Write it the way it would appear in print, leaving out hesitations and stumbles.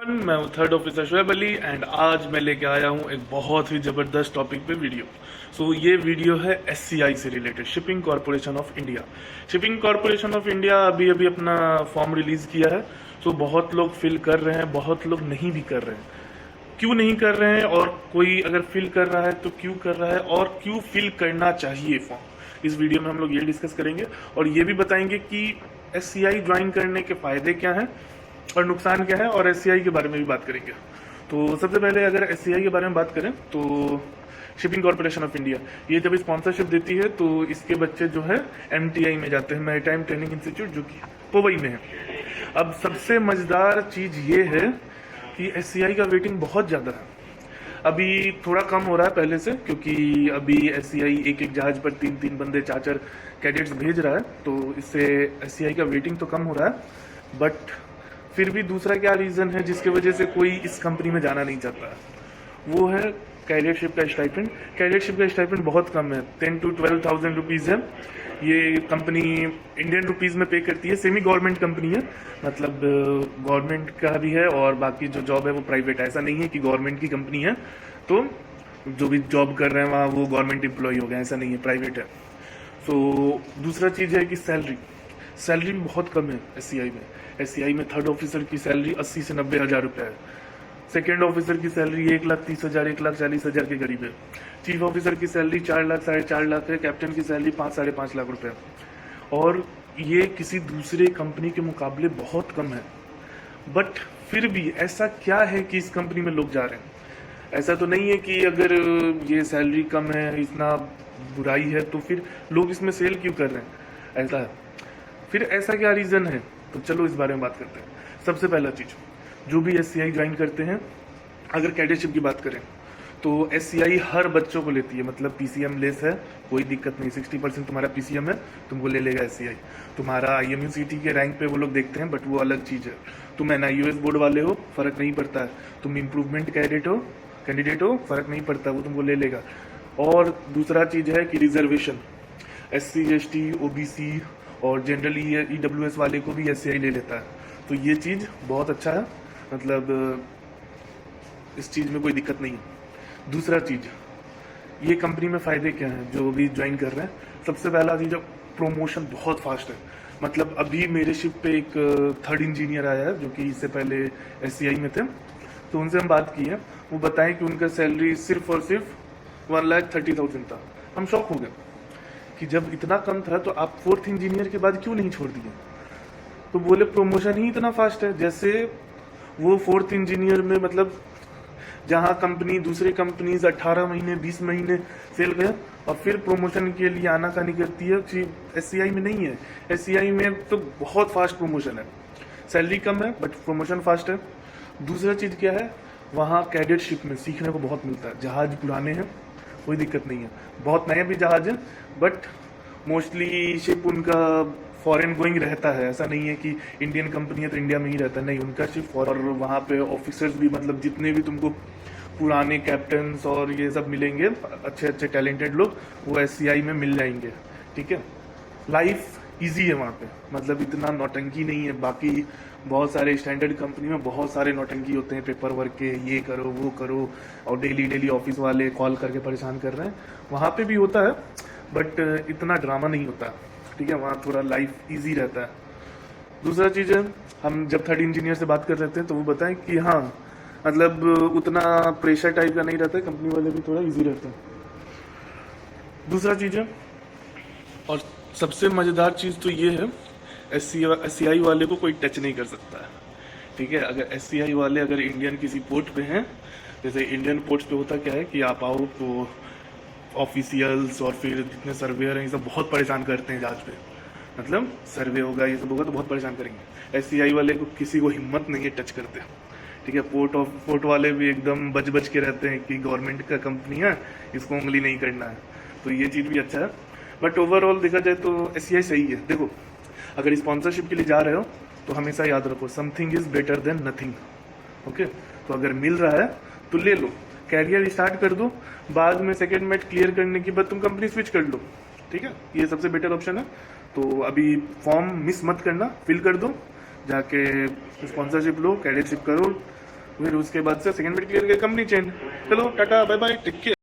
मैं हूँ third officer Shoaib Ali and आज मैं लेके आया हूँ एक बहुत ही ज़बरदस्त टॉपिक पे वीडियो। ये वीडियो है एससीआई से related, shipping corporation of India. Shipping corporation of India अभी अभी अपना फॉर्म रिलीज़ किया है। बहुत लोग फिल कर रहे हैं, बहुत लोग नहीं भी कर रहे हैं। क्यों नहीं कर रहे हैं, और कोई अगर फिल कर रहा है तो क्यों कर रहा है, और क्यों फिल करना चाहिए फॉर्म, इस वीडियो में हम लोग ये डिस्कस करेंगे। और ये भी बताएंगे कि एससीआई ज्वाइन करने के फ़ायदे क्या हैं और नुकसान क्या है, और एससीआई के बारे में भी बात करेंगे। तो सबसे पहले अगर एससीआई के बारे में बात करें तो शिपिंग कॉरपोरेशन ऑफ इंडिया ये जब स्पॉन्सरशिप देती है तो इसके बच्चे जो है एमटीआई में जाते हैं, मैरीटाइम ट्रेनिंग इंस्टीट्यूट, जो कि पोवई में है। अब सबसे मज़ेदार चीज़ ये है कि एससीआई का वेटिंग बहुत ज़्यादा है। अभी थोड़ा कम हो रहा है पहले से, क्योंकि अभी एससीआई एक एक जहाज पर तीन तीन बंदे, चार चार कैडेट्स भेज रहा है, तो इससे एससीआई का वेटिंग तो कम हो रहा है। बट फिर भी दूसरा क्या रीज़न है जिसकी वजह से कोई इस कंपनी में जाना नहीं चाहता है, वो है कैडेटशिप का स्टाइपेंड। कैडेटशिप का स्टाइपेंड बहुत कम है, 10 to 12,000 रुपीज़ है। ये कंपनी इंडियन रुपीज़ में पे करती है, सेमी गवर्नमेंट कंपनी है, मतलब गवर्नमेंट का भी है और बाकी जो जॉब है वो प्राइवेट है। ऐसा नहीं है कि गवर्नमेंट की कंपनी है तो जो भी जॉब कर रहे हैं वहाँ वो गवर्नमेंट एम्प्लॉय हो गए, ऐसा नहीं है, प्राइवेट है। दूसरा चीज़ है कि सैलरी बहुत कम है एससीआई में। एससीआई में थर्ड ऑफिसर की सैलरी 80 से 90 हज़ार रुपये है। सेकेंड ऑफिसर की सैलरी 1,30,000 1,40,000 के करीब है। चीफ ऑफिसर की सैलरी 4 लाख 4.5 लाख है। कैप्टन की सैलरी 5-5.5 लाख रुपये। और ये किसी दूसरे कंपनी के मुकाबले बहुत कम है। बट फिर भी ऐसा क्या है कि इस कंपनी में लोग जा रहे हैं? ऐसा तो नहीं है कि अगर ये सैलरी कम है, इतना बुराई है, तो फिर लोग इसमें सेल क्यों कर रहे हैं? ऐसा है। फिर ऐसा क्या रीज़न है, तो चलो इस बारे में बात करते हैं। सबसे पहला चीज़, जो भी एससीआई ज्वाइन करते हैं, अगर कैडेटशिप की बात करें तो एससीआई हर बच्चों को लेती है, मतलब पीसीएम लेस है, कोई दिक्कत नहीं। 60% तुम्हारा पीसीएम है, तुमको ले लेगा एससीआई। तुम्हारा आईएमयूसीटी के रैंक पे वो लोग देखते हैं, बट वो अलग चीज़ है। तुम एनआईयूएस बोर्ड वाले हो, फ़र्क नहीं पड़ता है। तुम इम्प्रूवमेंट कैंडिडेट हो, फ़र्क नहीं पड़ता, वो तुमको ले लेगा। और दूसरा चीज़ है कि रिजर्वेशन, SC ST OBC और जनरली EWS वाले को भी एससीआई ले लेता है। तो ये चीज़ बहुत अच्छा है, मतलब इस चीज़ में कोई दिक्कत नहीं है। दूसरा चीज़, ये कंपनी में फ़ायदे क्या हैं जो भी ज्वाइन कर रहे हैं? सबसे पहला चीज़, प्रमोशन बहुत फास्ट है। मतलब अभी मेरे शिप पे एक थर्ड इंजीनियर आया है जो कि इससे पहले एससीआई में थे, तो उनसे हम बात की है। वो बताएं कि उनका सैलरी सिर्फ और सिर्फ 1,30,000 था। हम शॉक हो गए कि जब इतना कम था तो आप फोर्थ इंजीनियर के बाद क्यों नहीं छोड़ दिए? तो बोले प्रमोशन ही इतना फास्ट है। जैसे वो फोर्थ इंजीनियर में, मतलब जहाँ कंपनी, दूसरी कंपनीज 18 महीने 20 महीने सेल गए और फिर प्रमोशन के लिए आनाकानी करती है, एससीआई में नहीं है। एससीआई में तो बहुत फास्ट प्रमोशन है, सैलरी कम है बट प्रमोशन फास्ट है। दूसरा चीज़ क्या है, वहाँ कैडेटशिप में सीखने को बहुत मिलता है। जहाज पुराने हैं, कोई दिक्कत नहीं है, बहुत नए भी जहाज हैं, बट मोस्टली शिप उनका फॉरेन गोइंग रहता है। ऐसा नहीं है कि इंडियन कंपनी है तो इंडिया में ही रहता है, नहीं, उनका शिप। और वहाँ पे ऑफिसर्स भी, मतलब जितने भी तुमको पुराने कैप्टन्स और ये सब मिलेंगे, अच्छे अच्छे टैलेंटेड लोग, वो एससीआई में मिल जाएंगे। ठीक है, लाइफ इजी है वहाँ पे, मतलब इतना नौटंकी नहीं है। बाकी बहुत सारे स्टैंडर्ड कंपनी में बहुत सारे नौटंकी होते हैं, पेपर वर्क के, ये करो वो करो, और डेली ऑफिस वाले कॉल करके परेशान कर रहे हैं। वहाँ पे भी होता है बट इतना ड्रामा नहीं होता। ठीक है, वहाँ थोड़ा लाइफ इजी रहता है। दूसरा चीज़ है, हम जब थर्ड इंजीनियर से बात कर रहे थे तो वो बताएं कि हाँ, मतलब उतना प्रेशर टाइप का नहीं रहता है, कंपनी वाले भी थोड़ा इजी रहता है। दूसरा चीज़ है, और सबसे मज़ेदार चीज़ तो ये है, एससीआई वाले को कोई टच नहीं कर सकता है। ठीक है, अगर एससीआई वाले अगर इंडियन किसी पोर्ट पे हैं, जैसे इंडियन पोर्ट्स पे होता क्या है कि आप आओ तो ऑफिशियल्स और फिर जितने सर्वेयर हैं ये सब बहुत परेशान करते हैं जहाज पे, मतलब सर्वे होगा ये सब होगा तो बहुत परेशान करेंगे। एससीआई वाले को किसी को हिम्मत नहीं है टच करते। ठीक है, पोर्ट वाले भी एकदम बच के रहते हैं कि गवर्नमेंट का कंपनी है, इसको उंगली नहीं करना है। तो ये चीज़ भी अच्छा है। बट ओवरऑल देखा जाए तो एससीआई सही है। देखो, अगर स्पॉन्सरशिप के लिए जा रहे हो तो हमेशा याद रखो, something is better than nothing. Okay, तो अगर मिल रहा है तो ले लो, कैरियर स्टार्ट कर दो, बाद में सेकेंड मेट क्लियर करने के बाद तुम कंपनी स्विच कर लो। ठीक है, ये सबसे बेटर ऑप्शन है। तो अभी फॉर्म मिस मत करना, फिल कर दो, जाके स्पॉन्सरशिप लो, कैडेटशिप करो, फिर उसके बाद से सेकंड मिड क्लियर किया, कंपनी चेंज। चलो tata bye bye, take care.